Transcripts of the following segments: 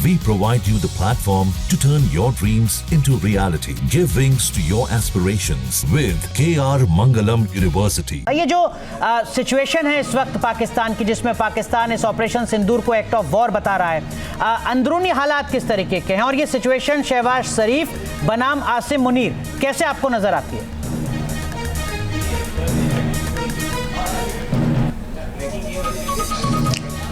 We provide you the platform to turn your dreams into reality. Give wings to your aspirations with KR Mangalam University. ये जो situation है इस वक्त पाकिस्तान की, जिसमें पाकिस्तान इस ऑपरेशन सिंदूर को एक्ट ऑफ वॉर बता रहा है, अंदरूनी हालात किस तरीके के हैं और ये सिचुएशन शहबाज शरीफ बनाम आसिम मुनीर कैसे आपको नजर आती है?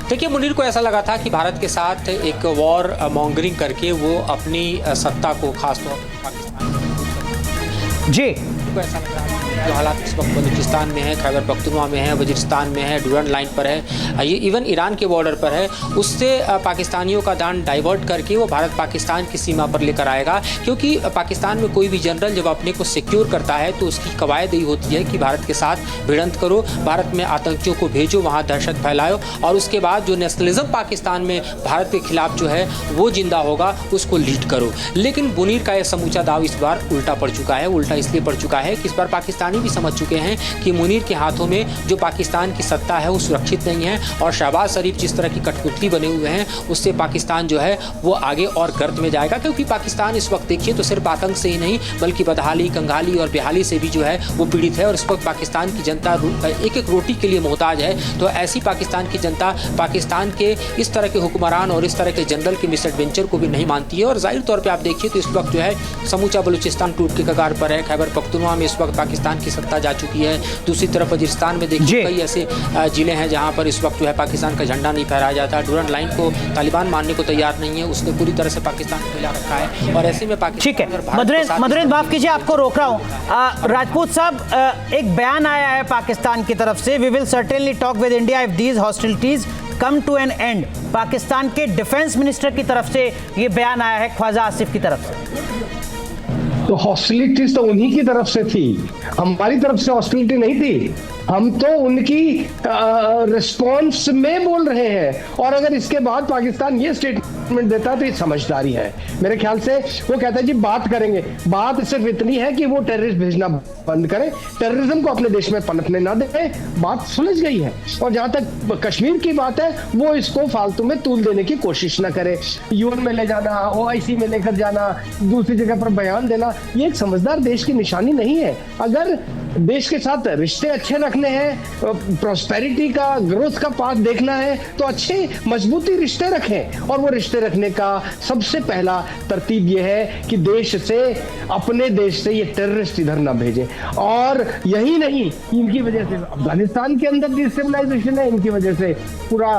देखिए, मुनीर को ऐसा लगा था कि भारत के साथ एक वॉर मॉन्गरिंग करके वो अपनी सत्ता को खासतौर पर पाकिस्तान जी को ऐसा लग रहा है जो हालात इस वक्त बलूचिस्तान में है, खैबर पख्तूनख्वा में है, वजीरिस्तान में है, डूरंड लाइन पर है, ये इवन ईरान के बॉर्डर पर है, उससे पाकिस्तानियों का ध्यान डाइवर्ट करके वो भारत पाकिस्तान की सीमा पर लेकर आएगा। क्योंकि पाकिस्तान में कोई भी जनरल जब अपने को सिक्योर करता है तो उसकी कवायद यही होती है कि भारत के साथ भिड़ंत करो, भारत में आतंकियों को भेजो, वहाँ दहशत फैलाओ और उसके बाद जो नेशनलिज्म पाकिस्तान में भारत के खिलाफ जो है वो जिंदा होगा उसको लीड करो। लेकिन मुनीर का यह समूचा दाव इस बार उल्टा पड़ चुका है। उल्टा इसलिए पड़ चुका है कि इस बार पाकिस्तानी भी समझ चुके हैं कि मुनीर के हाथों में जो पाकिस्तान की सत्ता है वो सुरक्षित नहीं है और शहबाज शरीफ जिस तरह की कठपुतली बने हुए हैं उससे पाकिस्तान जो है वो आगे और गर्त में जाएगा। क्योंकि पाकिस्तान इस वक्त देखिए तो सिर्फ आतंक से ही नहीं बल्कि बदहाली, कंगाली और बेहाली से भी जो है वो पीड़ित है और इस वक्त पाकिस्तान की जनता एक एक रोटी के लिए मोहताज है। तो ऐसी पाकिस्तान की जनता पाकिस्तान के इस तरह के हुक्मरान और इस तरह के जनरल के मिस एडवेंचर को भी नहीं मानती है। और जाहिर तौर पर आप देखिए तो इस वक्त जो है समूचा बलूचिस्तान टूट के कगार पर है। खैबर पख्तूनख्वा में इस वक्त पाकिस्तान की सत्ता जा चुकी है। दूसरी तरफ वजीरिस्तान में देखिए कई ऐसे जिले हैं जहां पर इस वक्त जो है पाकिस्तान का झंडा नहीं फहराया जाता। डूरंड लाइन को तालिबान मानने को तैयार नहीं है, उसने पूरी तरह से पाकिस्तान को हिला रखा है और ऐसे में पाकिस्तान। ठीक है, मदरेन माफ कीजिए, आपको रोक रहा हूं। राजपूत साहब, एक बयान आया है पाकिस्तान की तरफ से, we will certainly talk with India if these hostilities come to an end. Pakistan के डिफेंस मिनिस्टर की तरफ से ये बयान आया है, ख्वाजा आसिफ की तरफ से। तो हॉस्टिलिटीज तो उन्हीं की तरफ से थी, हमारी तरफ से हॉस्टिलिटी नहीं थी। हम तो उनकी रिस्पॉन्स में बोल रहे हैं और अगर इसके बाद पाकिस्तान ये स्टेटमेंट देता है तो ये समझदारी है मेरे ख्याल से। वो कहता है जी बात करेंगे, बात सिर्फ इतनी है कि वो टेररिस्ट भेजना बंद करें, टेररिज्म को अपने देश में पनपने ना दें, बात सुलझ गई है। और जहां तक कश्मीर की बात है वो इसको फालतू में तूल देने की कोशिश ना करे। यूएन में ले जाना, OIC में लेकर जाना, दूसरी जगह पर बयान देना, ये एक समझदार देश की निशानी नहीं है। अगर देश के साथ रिश्ते अच्छे रखने हैं, प्रॉस्पेरिटी का, ग्रोथ का पाथ देखना है तो अच्छे मजबूती रिश्ते रखें। और वो रिश्ते रखने का सबसे पहला तरतीब ये है कि देश से, अपने देश से ये टेररिस्ट इधर ना भेजें। और यही नहीं, इनकी वजह से अफगानिस्तान के अंदर डिस्टेबलाइजेशन है, इनकी वजह से पूरा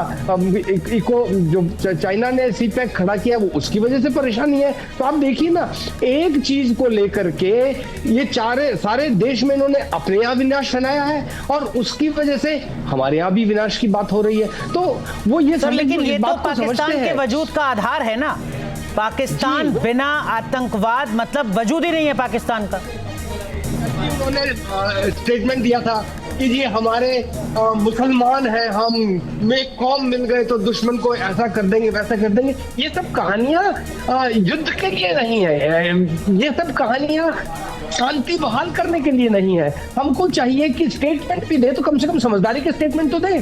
इको जो चाइना ने CPEC खड़ा किया वो उसकी वजह से परेशानी है। तो आप देखिए ना, एक चीज को लेकर के ये सारे देश में इन्होंने अपने यहाँ विनाश बनाया है और उसकी वजह से हमारे यहाँ भी विनाश की बात हो रही है। तो वो ये सर, लेकिन ये तो पाकिस्तान के वजूद का आधार है ना। पाकिस्तान बिना आतंकवाद मतलब वजूद ही नहीं है पाकिस्तान का। उन्होंने स्टेटमेंट दिया था कि जी हमारे मुसलमान हैं, हम में कौम मिल गए तो दुश्मन को ऐसा कर देंगे वैसा कर देंगे। ये सब कहानियां युद्ध के लिए नहीं है, ये सब कहानियां शांति बहाल करने के लिए नहीं है। हमको चाहिए कि स्टेटमेंट भी दे तो कम से कम समझदारी के स्टेटमेंट तो दे।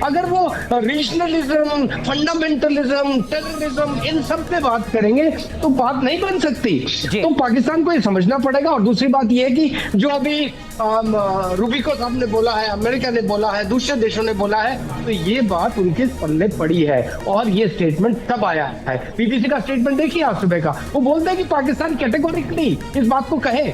अगर वो रीजनलिज्म, फंडामेंटलिज्म, टेररिज्म इन सब पे बात करेंगे तो बात नहीं बन सकती। तो पाकिस्तान को ये समझना पड़ेगा। और दूसरी बात ये है कि जो अभी रूबिको साहब ने बोला है, अमेरिका ने बोला है, दूसरे देशों ने बोला है, तो ये बात उनके पल्ले पड़ी है और ये स्टेटमेंट तब आया है। BBC का स्टेटमेंट देखिए आज सुबह का, वो बोलते हैं कि पाकिस्तान कैटेगोरिकली इस बात को कहे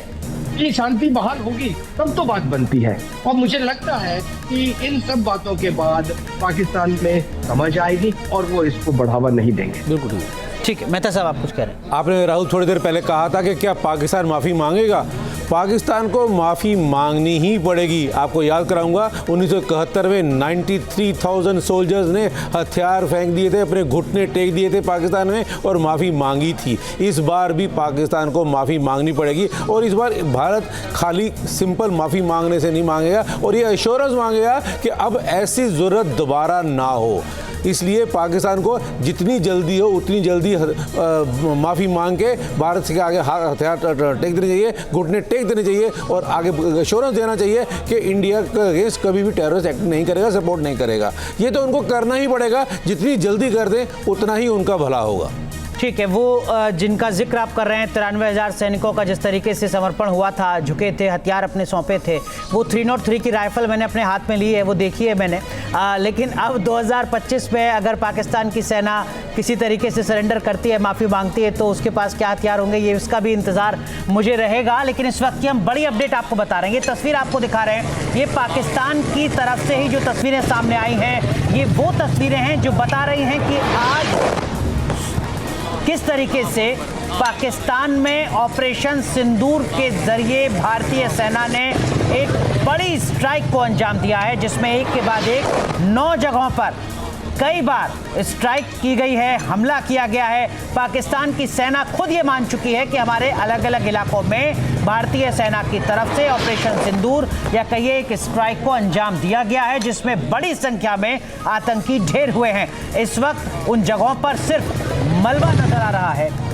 कि शांति बहाल होगी तब तो बात बनती है। और मुझे लगता है कि इन सब बातों के बाद पाकिस्तान में समझ आएगी और वो इसको बढ़ावा नहीं देंगे। बिल्कुल ठीक है। मेहता साहब, आप कुछ कह रहे हैं? आपने राहुल थोड़ी देर पहले कहा था कि क्या पाकिस्तान माफ़ी मांगेगा। पाकिस्तान को माफ़ी मांगनी ही पड़ेगी। आपको याद कराऊंगा 1971 में 93,000 सोल्जर्स ने हथियार फेंक दिए थे, अपने घुटने टेक दिए थे पाकिस्तान में और माफ़ी मांगी थी। इस बार भी पाकिस्तान को माफ़ी मांगनी पड़ेगी और इस बार भारत खाली सिंपल माफ़ी मांगने से नहीं मांगेगा और ये एश्योरेंस मांगेगा कि अब ऐसी ज़रूरत दोबारा ना हो। इसलिए पाकिस्तान को जितनी जल्दी हो उतनी जल्दी माफ़ी मांग के भारत के आगे हथियार टेक देने चाहिए, घुटने टेक देने चाहिए और आगे एश्योरेंस देना चाहिए कि इंडिया के अगेंस्ट कभी भी टेररिस्ट एक्ट नहीं करेगा, सपोर्ट नहीं करेगा। ये तो उनको करना ही पड़ेगा। जितनी जल्दी कर दें उतना ही उनका भला होगा। ठीक है, वो जिनका जिक्र आप कर रहे हैं 93,000 सैनिकों का जिस तरीके से समर्पण हुआ था, झुके थे, हथियार अपने सौंपे थे, वो 303 की राइफल मैंने अपने हाथ में ली है, वो देखी है मैंने। लेकिन अब 2025 में अगर पाकिस्तान की सेना किसी तरीके से सरेंडर करती है, माफ़ी मांगती है, तो उसके पास क्या हथियार होंगे, ये इसका भी इंतज़ार मुझे रहेगा। लेकिन इस वक्त की हम बड़ी अपडेट आपको बता रहे हैं, ये तस्वीर आपको दिखा रहे हैं, ये पाकिस्तान की तरफ से ही जो तस्वीरें सामने आई हैं, ये वो तस्वीरें हैं जो बता रही हैं कि आज किस तरीके से पाकिस्तान में ऑपरेशन सिंदूर के जरिए भारतीय सेना ने एक बड़ी स्ट्राइक को अंजाम दिया है, जिसमें एक के बाद एक 9 जगहों पर कई बार स्ट्राइक की गई है, हमला किया गया है। पाकिस्तान की सेना खुद ये मान चुकी है कि हमारे अलग अलग इलाकों में भारतीय सेना की तरफ से ऑपरेशन सिंदूर या कहिए एक स्ट्राइक को अंजाम दिया गया है, जिसमें बड़ी संख्या में आतंकी ढेर हुए हैं। इस वक्त उन जगहों पर सिर्फ मलबा नजर आ रहा है।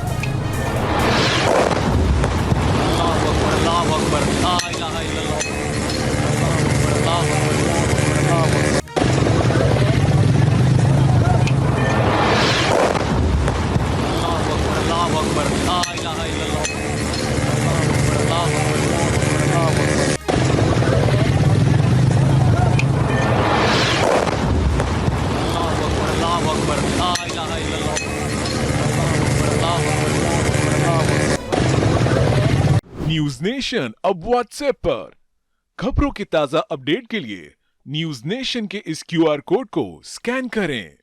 न्यूज नेशन अब व्हाट्सएप पर खबरों की ताजा अपडेट के लिए न्यूज नेशन के इस QR कोड को स्कैन करें।